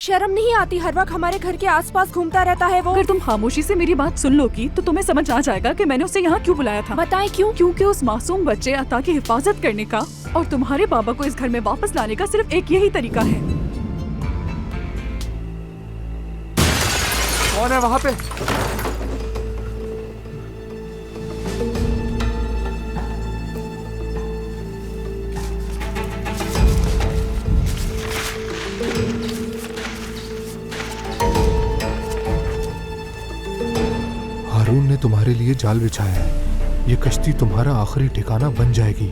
शर्म नहीं आती? हर वक्त हमारे घर के आसपास घूमता रहता है वो। अगर तुम खामोशी से मेरी बात सुन लोगी तो तुम्हें समझ आ जाएगा कि मैंने उसे यहाँ क्यों बुलाया था। बताएं क्यों? क्योंकि उस मासूम बच्चे अता की हिफाजत करने का और तुम्हारे बाबा को इस घर में वापस लाने का सिर्फ एक यही तरीका है। कौन है वहाँ पे? हारून ने तुम्हारे लिए जाल बिछाया है। ये कश्ती तुम्हारा आखिरी ठिकाना बन जाएगी।